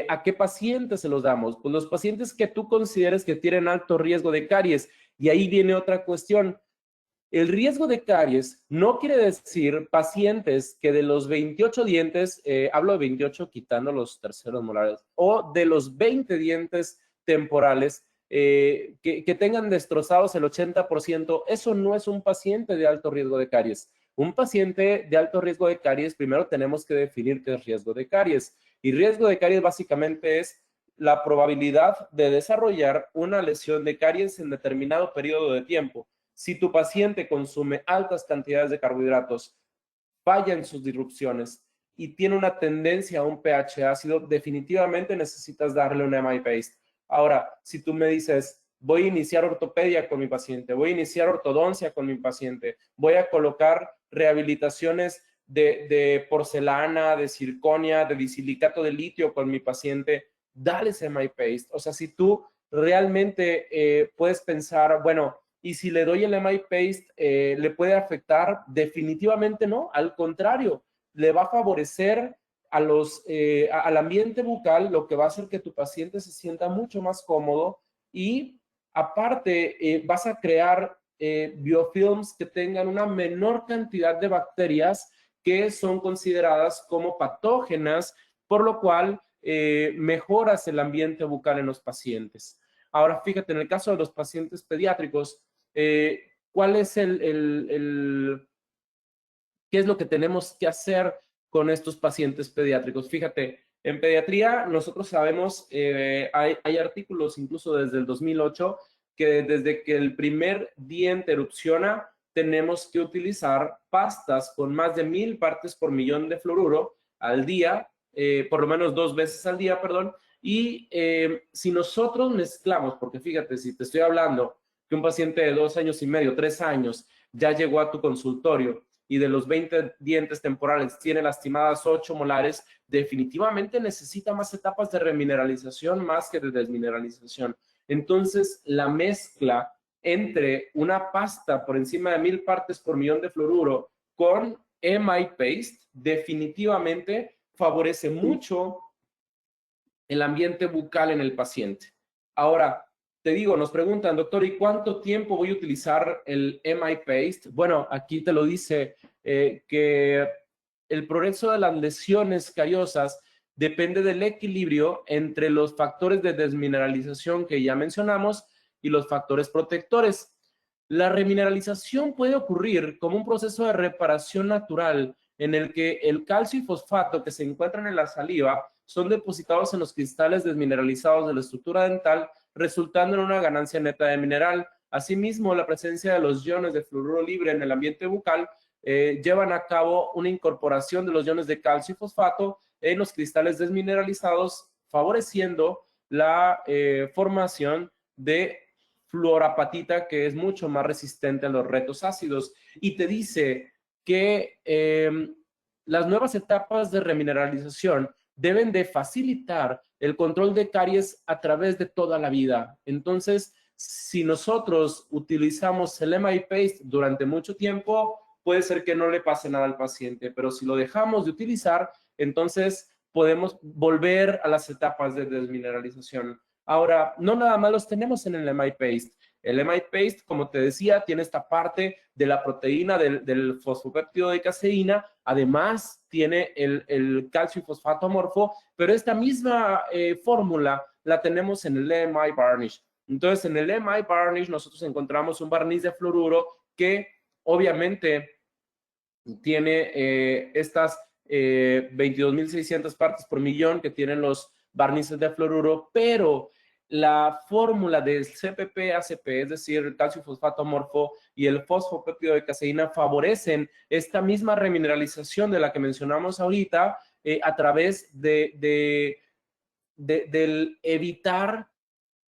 ¿a qué pacientes se los damos? Pues los pacientes que tú consideres que tienen alto riesgo de caries. Y ahí viene otra cuestión. El riesgo de caries no quiere decir pacientes que de los 28 dientes, hablo de 28 quitando los terceros molares, o de los 20 dientes temporales que tengan destrozados el 80%, eso no es un paciente de alto riesgo de caries. Un paciente de alto riesgo de caries, primero tenemos que definir qué es riesgo de caries. Y riesgo de caries básicamente es la probabilidad de desarrollar una lesión de caries en determinado periodo de tiempo. Si tu paciente consume altas cantidades de carbohidratos, falla en sus disrupciones y tiene una tendencia a un pH ácido, definitivamente necesitas darle un MI paste. Ahora, si tú me dices, voy a iniciar ortopedia con mi paciente, voy a iniciar ortodoncia con mi paciente, voy a colocar rehabilitaciones de porcelana, de circonia, de disilicato de litio con mi paciente, dale MI paste. O sea, si tú realmente puedes pensar, bueno, y si le doy el MI paste, ¿le puede afectar? Definitivamente no, al contrario, le va a favorecer al ambiente bucal, lo que va a hacer que tu paciente se sienta mucho más cómodo y aparte vas a crear biofilms que tengan una menor cantidad de bacterias que son consideradas como patógenas, por lo cual mejoras el ambiente bucal en los pacientes. Ahora, fíjate, en el caso de los pacientes pediátricos, ¿cuál es qué es lo que tenemos que hacer con estos pacientes pediátricos? Fíjate, en pediatría nosotros sabemos, hay artículos incluso desde el 2008, que desde que el primer diente erupciona, tenemos que utilizar pastas con más de 1000 partes por millón de fluoruro al día, por lo menos 2 veces al día, perdón, y si nosotros mezclamos, porque fíjate, si te estoy hablando que un paciente de 2 años y medio, 3 años, ya llegó a tu consultorio y de los 20 dientes temporales tiene lastimadas 8 molares, definitivamente necesita más etapas de remineralización más que de desmineralización. Entonces, la mezcla entre una pasta por encima de 1000 partes por millón de fluoruro con MI paste definitivamente favorece mucho el ambiente bucal en el paciente. Ahora, te digo, nos preguntan, doctor, ¿y cuánto tiempo voy a utilizar el MI paste? Bueno, aquí te lo dice que el progreso de las lesiones cariosas depende del equilibrio entre los factores de desmineralización que ya mencionamos y los factores protectores. La remineralización puede ocurrir como un proceso de reparación natural en el que el calcio y fosfato que se encuentran en la saliva son depositados en los cristales desmineralizados de la estructura dental, resultando en una ganancia neta de mineral. Asimismo, la presencia de los iones de fluoruro libre en el ambiente bucal llevan a cabo una incorporación de los iones de calcio y fosfato en los cristales desmineralizados, favoreciendo la formación de fluorapatita, que es mucho más resistente a los retos ácidos. Y te dice que las nuevas etapas de remineralización deben de facilitar el control de caries a través de toda la vida. Entonces, si nosotros utilizamos el MI paste durante mucho tiempo, puede ser que no le pase nada al paciente, pero si lo dejamos de utilizar, entonces podemos volver a las etapas de desmineralización. Ahora, no nada más los tenemos en el MI paste. El MI paste, como te decía, tiene esta parte de la proteína del fosfopéptido de caseína, además tiene el calcio y fosfato amorfo, pero esta misma fórmula la tenemos en el MI varnish. Entonces, en el MI varnish nosotros encontramos un barniz de fluoruro que obviamente tiene estas 22.600 partes por millón que tienen los barnices de fluoruro, pero la fórmula del CPP-ACP, es decir, el calcio fosfato amorfo y el fosfopéptido de caseína, favorecen esta misma remineralización de la que mencionamos ahorita a través del evitar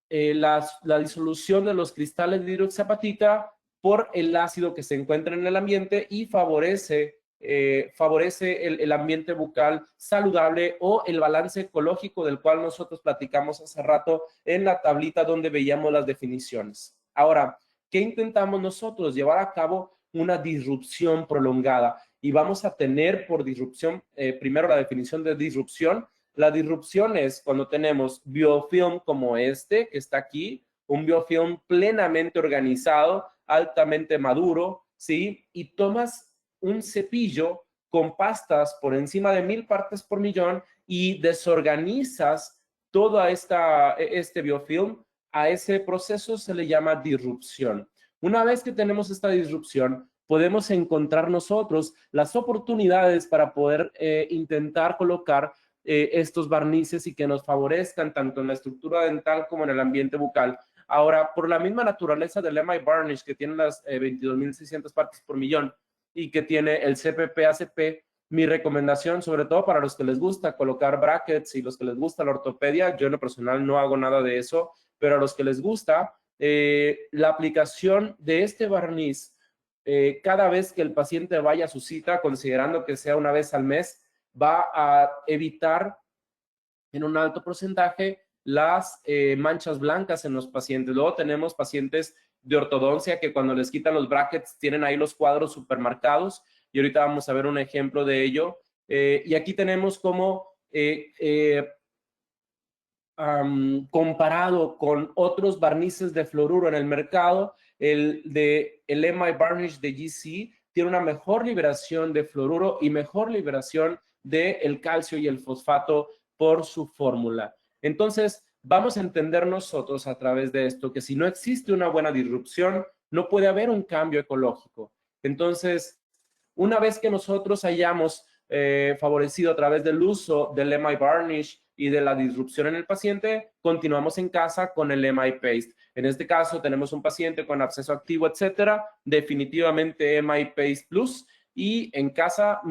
la disolución de los cristales de hidroxiapatita por el ácido que se encuentra en el ambiente y favorece el ambiente bucal saludable o el balance ecológico del cual nosotros platicamos hace rato en la tablita donde veíamos las definiciones. Ahora, ¿qué intentamos nosotros? Llevar a cabo una disrupción prolongada y vamos a tener por disrupción, primero la definición de disrupción. La disrupción es cuando tenemos biofilm como este que está aquí, un biofilm plenamente organizado, altamente maduro, ¿sí? Y tomas un cepillo con pastas por encima de 1000 partes por millón y desorganizas toda este biofilm. A ese proceso se le llama disrupción. Una vez que tenemos esta disrupción, podemos encontrar nosotros las oportunidades para poder intentar colocar estos barnices y que nos favorezcan tanto en la estructura dental como en el ambiente bucal. Ahora, por la misma naturaleza del MI Varnish, que tiene las 22.600 partes por millón y que tiene el CPP-ACP, mi recomendación, sobre todo para los que les gusta colocar brackets y los que les gusta la ortopedia, yo en lo personal no hago nada de eso, pero a los que les gusta, la aplicación de este barniz cada vez que el paciente vaya a su cita, considerando que sea una vez al mes, va a evitar en un alto porcentaje las manchas blancas en los pacientes. Luego tenemos pacientes de ortodoncia que cuando les quitan los brackets tienen ahí los cuadros supermarcados y ahorita vamos a ver un ejemplo de ello. Y aquí tenemos como comparado con otros barnices de fluoruro en el mercado, el MI Varnish de GC tiene una mejor liberación de fluoruro y mejor liberación del calcio y el fosfato por su fórmula. Entonces, vamos a entender nosotros a través de esto que si no existe una buena disrupción, no puede haber un cambio ecológico. Entonces, una vez que nosotros hayamos favorecido a través del uso del MI Varnish y de la disrupción en el paciente, continuamos en casa con el MI Paste. En este caso tenemos un paciente con absceso activo, etcétera, definitivamente MI Paste Plus y en casa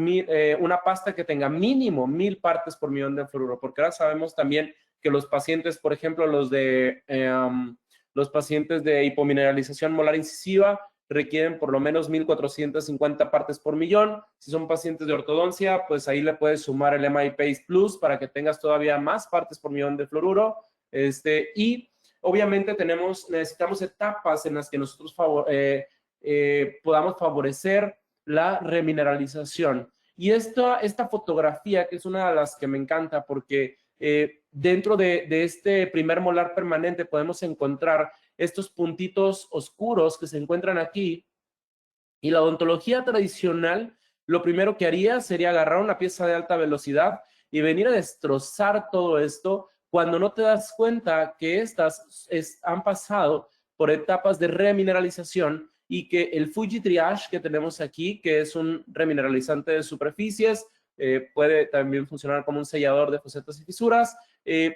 una pasta que tenga mínimo 1000 partes por millón de fluoruro, porque ahora sabemos también que los pacientes, por ejemplo, los pacientes de hipomineralización molar incisiva requieren por lo menos 1450 partes por millón. Si son pacientes de ortodoncia, pues ahí le puedes sumar el MI Paste Plus para que tengas todavía más partes por millón de fluoruro. Y obviamente necesitamos etapas en las que nosotros podamos favorecer la remineralización. Y esta fotografía, que es una de las que me encanta porque dentro de este primer molar permanente podemos encontrar estos puntitos oscuros que se encuentran aquí. Y la odontología tradicional, lo primero que haría sería agarrar una pieza de alta velocidad y venir a destrozar todo esto cuando no te das cuenta que estas han pasado por etapas de remineralización y que el Fuji Triage que tenemos aquí, que es un remineralizante de superficies, puede también funcionar como un sellador de facetas y fisuras,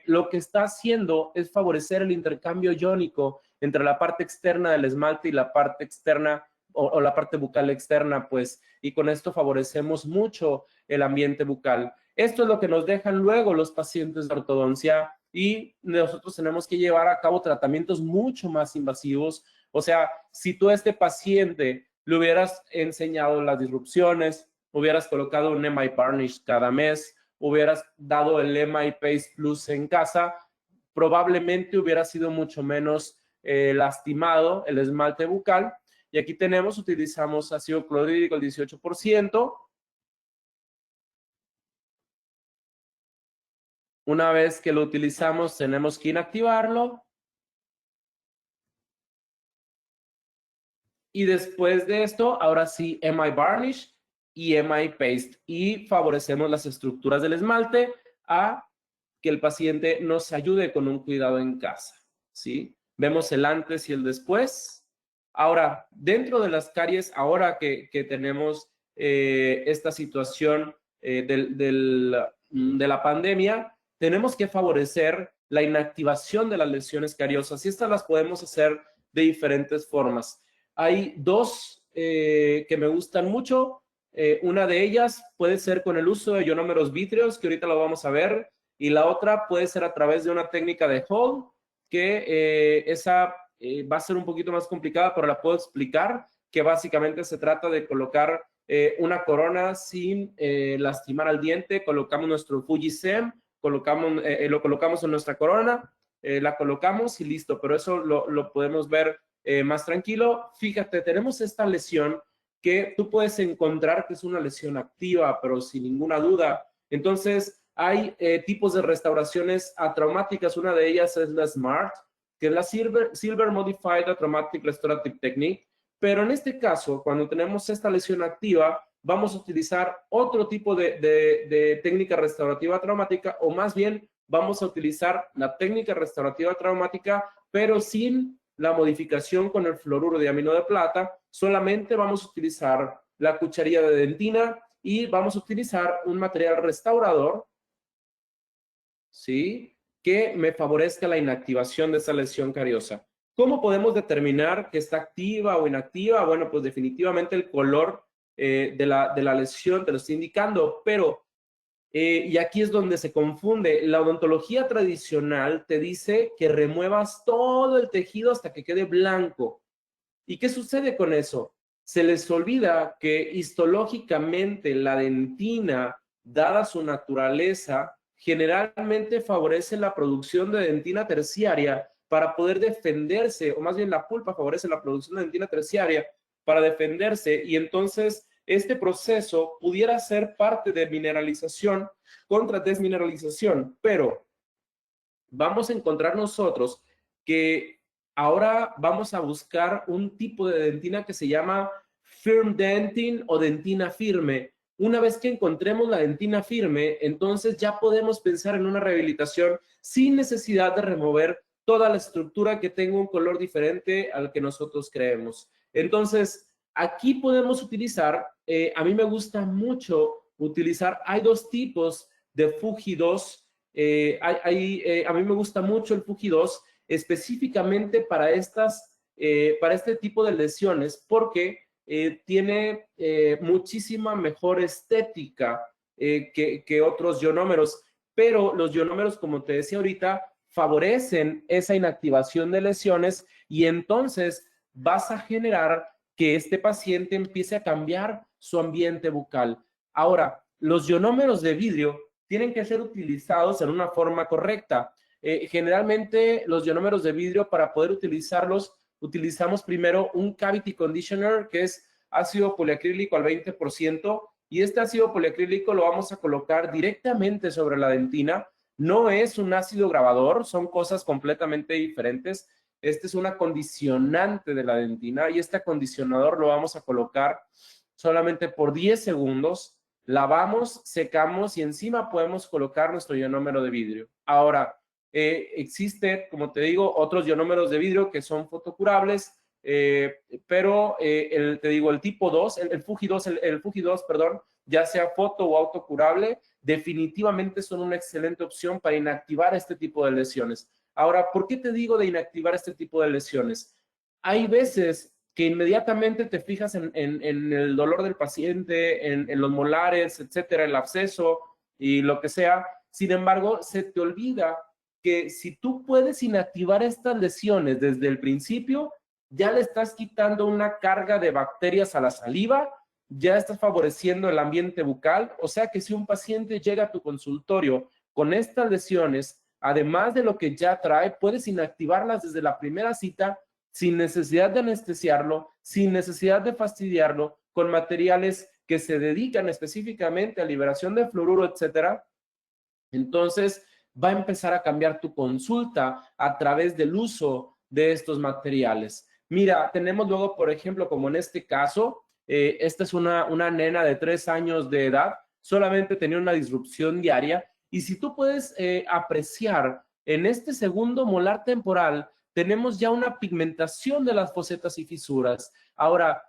lo que está haciendo es favorecer el intercambio iónico entre la parte externa del esmalte y la parte externa o la parte bucal externa, pues, y con esto favorecemos mucho el ambiente bucal. Esto es lo que nos dejan luego los pacientes de ortodoncia y nosotros tenemos que llevar a cabo tratamientos mucho más invasivos. O sea, si tú a este paciente le hubieras enseñado las disrupciones, hubieras colocado un MI Varnish cada mes, hubieras dado el MI Paste Plus en casa, probablemente hubiera sido mucho menos lastimado el esmalte bucal. Y aquí utilizamos ácido clorhídrico el 18%. Una vez que lo utilizamos, tenemos que inactivarlo. Y después de esto, ahora sí, MI Varnish y MI Paste. Y favorecemos las estructuras del esmalte a que el paciente nos ayude con un cuidado en casa, ¿sí? Vemos el antes y el después. Ahora, dentro de las caries, ahora que tenemos esta situación de la pandemia, tenemos que favorecer la inactivación de las lesiones cariosas y estas las podemos hacer de diferentes formas. Hay dos que me gustan mucho. Una de ellas puede ser con el uso de ionómeros vítreos, que ahorita lo vamos a ver, y la otra puede ser a través de una técnica de Hall, que esa va a ser un poquito más complicada, pero la puedo explicar, que básicamente se trata de colocar una corona sin lastimar al diente. Colocamos nuestro Fuji-Sem, lo colocamos en nuestra corona, la colocamos y listo, pero eso lo podemos ver más tranquilo. Fíjate, tenemos esta lesión que tú puedes encontrar que es una lesión activa, pero sin ninguna duda. Entonces, hay tipos de restauraciones atraumáticas. Una de ellas es la SMART, que es la Silver Modified Traumatic Restorative Technique. Pero en este caso, cuando tenemos esta lesión activa, vamos a utilizar otro tipo de técnica restaurativa traumática, o más bien vamos a utilizar la técnica restaurativa traumática, pero sin la modificación con el fluoruro de diamino de plata. Solamente vamos a utilizar la cucharilla de dentina y vamos a utilizar un material restaurador ¿sí? Que me favorezca la inactivación de esa lesión cariosa. ¿Cómo podemos determinar que está activa o inactiva? Bueno, pues definitivamente el color de la lesión te lo está indicando, pero, y aquí es donde se confunde, la odontología tradicional te dice que remuevas todo el tejido hasta que quede blanco. ¿Y qué sucede con eso? Se les olvida que histológicamente la dentina, dada su naturaleza, generalmente favorece la producción de dentina terciaria para poder defenderse, o más bien la pulpa favorece la producción de dentina terciaria para defenderse, y entonces este proceso pudiera ser parte de mineralización contra desmineralización, pero vamos a encontrar nosotros que ahora vamos a buscar un tipo de dentina que se llama firm dentin o dentina firme. Una vez que encontremos la dentina firme, entonces ya podemos pensar en una rehabilitación sin necesidad de remover toda la estructura que tenga un color diferente al que nosotros creemos. Entonces, aquí podemos utilizar, a mí me gusta mucho utilizar, hay dos tipos de Fuji 2. A mí me gusta mucho el Fuji 2 específicamente para este tipo de lesiones porque tiene muchísima mejor estética que otros ionómeros, pero los ionómeros, como te decía ahorita, favorecen esa inactivación de lesiones y entonces vas a generar que este paciente empiece a cambiar su ambiente bucal. Ahora, los ionómeros de vidrio tienen que ser utilizados en una forma correcta. Generalmente los ionómeros de vidrio, para poder utilizarlos, utilizamos primero un cavity conditioner, que es ácido poliacrílico al 20%, y este ácido poliacrílico lo vamos a colocar directamente sobre la dentina. No es un ácido grabador, son cosas completamente diferentes. Este es un acondicionante de la dentina y este acondicionador lo vamos a colocar solamente por 10 segundos. Lavamos, secamos y encima podemos colocar nuestro ionómero de vidrio. Ahora, existe, como te digo, otros ionómeros de vidrio que son fotocurables, pero te digo, el tipo 2, el Fuji 2, el Fuji 2, perdón, ya sea foto o autocurable, definitivamente son una excelente opción para inactivar este tipo de lesiones. Ahora, ¿por qué te digo de inactivar este tipo de lesiones? Hay veces que inmediatamente te fijas en el dolor del paciente, en los molares, etcétera, el absceso y lo que sea. Sin embargo, se te olvida que si tú puedes inactivar estas lesiones desde el principio, ya le estás quitando una carga de bacterias a la saliva, ya estás favoreciendo el ambiente bucal. O sea que si un paciente llega a tu consultorio con estas lesiones, además de lo que ya trae, puedes inactivarlas desde la primera cita sin necesidad de anestesiarlo, sin necesidad de fastidiarlo, con materiales que se dedican específicamente a liberación de fluoruro, etcétera. Entonces, va a empezar a cambiar tu consulta a través del uso de estos materiales. Mira, tenemos luego, por ejemplo, como en este caso, esta es una nena de 3 años de edad, solamente tenía una disrupción diaria, y si tú puedes apreciar, en este segundo molar temporal, tenemos ya una pigmentación de las fosetas y fisuras. Ahora,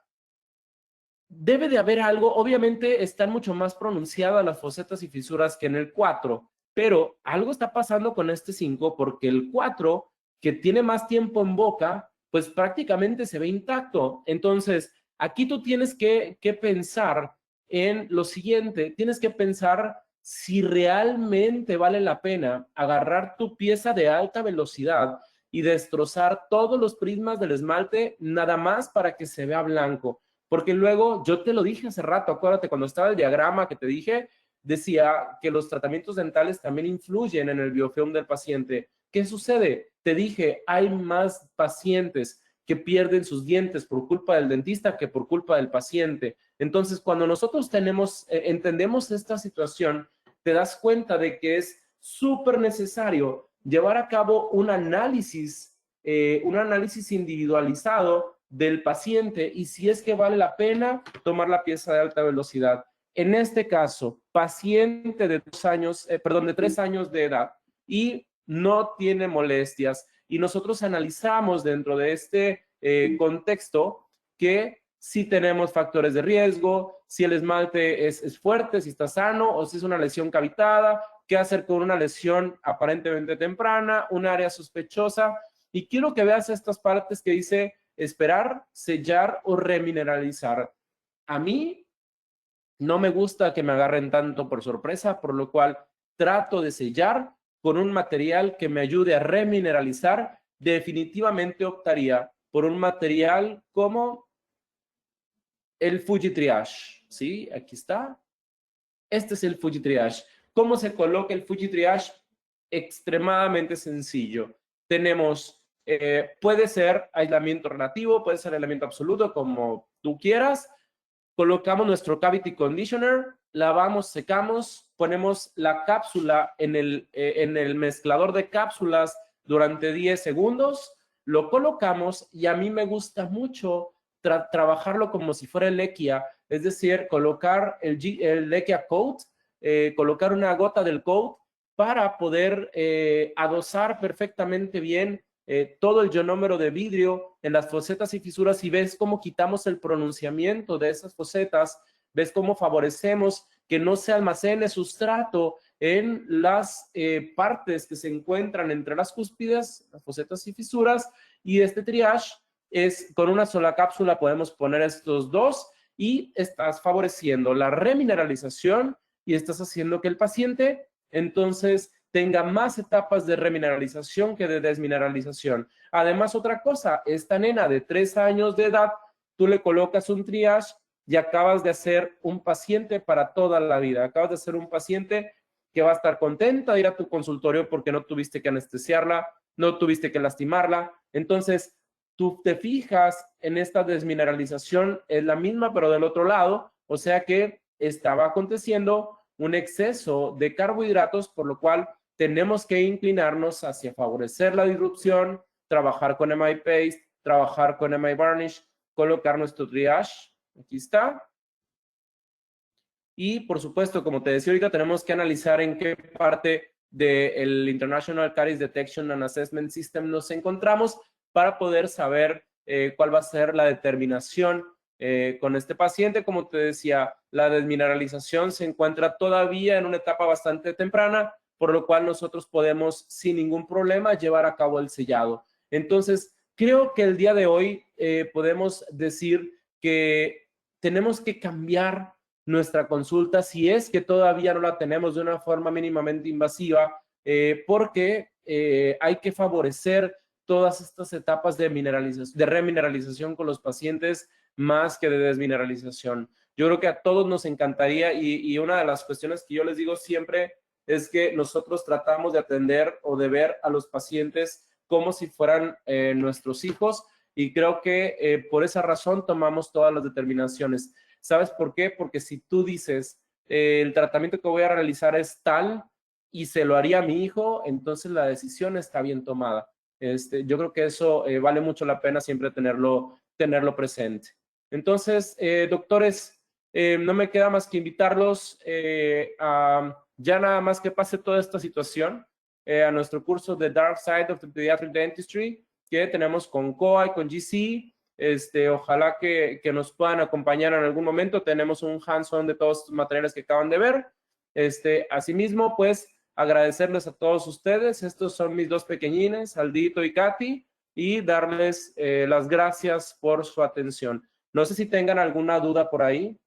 debe de haber algo, obviamente están mucho más pronunciadas las fosetas y fisuras que en el 4, pero algo está pasando con este 5 porque el 4, que tiene más tiempo en boca, pues prácticamente se ve intacto. Entonces, aquí tú tienes que pensar en lo siguiente, tienes que pensar si realmente vale la pena agarrar tu pieza de alta velocidad y destrozar todos los prismas del esmalte nada más para que se vea blanco. Porque luego, yo te lo dije hace rato, acuérdate, cuando estaba el diagrama que te dije, decía que los tratamientos dentales también influyen en el biofilm del paciente. ¿Qué sucede? Te dije, hay más pacientes que pierden sus dientes por culpa del dentista que por culpa del paciente. Entonces, cuando nosotros entendemos esta situación, te das cuenta de que es súper necesario llevar a cabo un análisis individualizado del paciente y si es que vale la pena tomar la pieza de alta velocidad. En este caso, paciente de 3 años de edad y no tiene molestias, y nosotros analizamos dentro de este contexto que si tenemos factores de riesgo, si el esmalte es fuerte, si está sano o si es una lesión cavitada, qué hacer con una lesión aparentemente temprana, un área sospechosa. Y quiero que veas estas partes que dice esperar, sellar o remineralizar. A mí no me gusta que me agarren tanto por sorpresa, por lo cual trato de sellar con un material que me ayude a remineralizar. Definitivamente optaría por un material como el Fuji Triage, ¿sí? Aquí está. Este es el Fuji Triage. ¿Cómo se coloca el Fuji Triage? Extremadamente sencillo. Tenemos, puede ser aislamiento relativo, puede ser aislamiento absoluto, como tú quieras. Colocamos nuestro Cavity Conditioner, lavamos, secamos, ponemos la cápsula en el mezclador de cápsulas durante 10 segundos, lo colocamos y a mí me gusta mucho trabajarlo como si fuera el Lequia, es decir, colocar el Lequia Coat, colocar una gota del coat para poder adosar perfectamente bien todo el ionómero de vidrio en las fosetas y fisuras, y ves cómo quitamos el pronunciamiento de esas fosetas, ves cómo favorecemos que no se almacene sustrato en las partes que se encuentran entre las cúspides, las fosetas y fisuras, y este triage es con una sola cápsula podemos poner estos dos y estás favoreciendo la remineralización y estás haciendo que el paciente entonces tenga más etapas de remineralización que de desmineralización. Además, otra cosa, esta nena de 3 años de edad, tú le colocas un triage y acabas de hacer un paciente para toda la vida. Acabas de hacer un paciente que va a estar contenta de ir a tu consultorio porque no tuviste que anestesiarla, no tuviste que lastimarla. Entonces, tú te fijas en esta desmineralización, es la misma, pero del otro lado, o sea que estaba aconteciendo un exceso de carbohidratos, por lo cual tenemos que inclinarnos hacia favorecer la disrupción, trabajar con MI Paste, trabajar con MI Varnish, colocar nuestro triage, aquí está. Y por supuesto, como te decía ahorita, tenemos que analizar en qué parte del International Caries Detection and Assessment System nos encontramos para poder saber cuál va a ser la determinación con este paciente. Como te decía, la desmineralización se encuentra todavía en una etapa bastante temprana, por lo cual nosotros podemos sin ningún problema llevar a cabo el sellado. Entonces, creo que el día de hoy podemos decir que tenemos que cambiar nuestra consulta si es que todavía no la tenemos de una forma mínimamente invasiva, porque hay que favorecer todas estas etapas de remineralización con los pacientes más que de desmineralización. Yo creo que a todos nos encantaría y una de las cuestiones que yo les digo siempre es que nosotros tratamos de atender o de ver a los pacientes como si fueran nuestros hijos, y creo que por esa razón tomamos todas las determinaciones. ¿Sabes por qué? Porque si tú dices, el tratamiento que voy a realizar es tal y se lo haría a mi hijo, entonces la decisión está bien tomada. Yo creo que eso vale mucho la pena siempre tenerlo presente. Entonces, doctores, no me queda más que invitarlos a ya nada más que pase toda esta situación a nuestro curso de Dark Side of the Pediatric Dentistry que tenemos con COA y con GC. Ojalá que nos puedan acompañar en algún momento. Tenemos un hands-on de todos los materiales que acaban de ver. Asimismo, pues, agradecerles a todos ustedes. Estos son mis dos pequeñines, Aldito y Katy, y darles las gracias por su atención. No sé si tengan alguna duda por ahí.